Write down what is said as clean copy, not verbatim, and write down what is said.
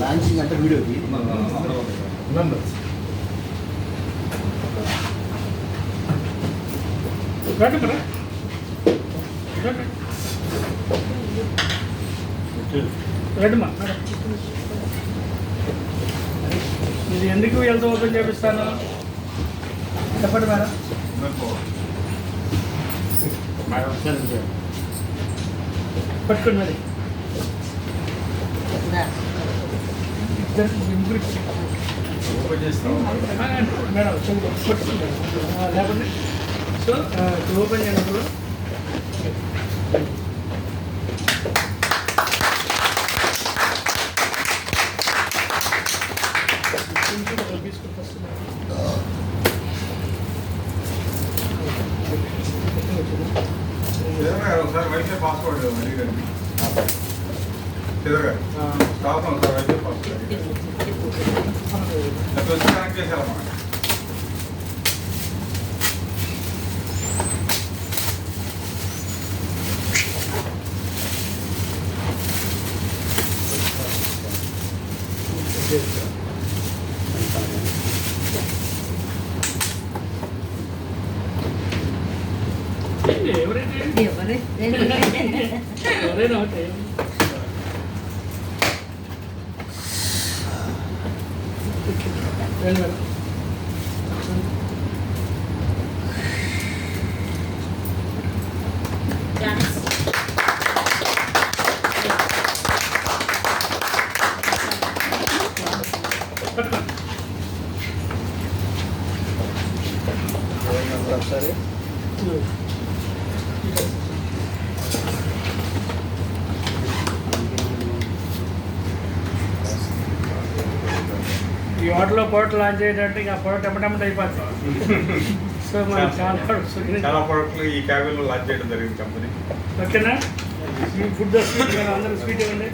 Launching అంటే వీడియోకి ఇది ఎందుకు వెళ్తూ ఓపెన్ చేపిస్తాను చెప్పండి మేడం. పట్టుకోండి మరి మేడం పట్టుకోండి లేకపోతే సో ఓపెన్ చేయనప్పుడు ఒకసారి వైఫై పాస్వర్డ్ అడిగండి. స్టాఫ్ సార్ వైఫై పాస్వర్డ్ వచ్చి కనెక్ట్ చేశారన్నమాట. ఎవరైనా ఒకటే ఒకసారి ఈ హోటల్లో ప్రోడక్ట్ లాంచ్ చేయడానికి ఆ ప్రోడక్ట్ ఎమ్మటెమ్మట అయిపోతుంది. సో మనకి చాలా ప్రోడక్ట్లు ఈ క్యాబిన్లో లాంచ్ చేయడం జరిగింది కంపెనీ. ఓకేనా. ఈ ఫుడ్ స్వీట్ అందరూ స్వీట్ ఇవ్వండి.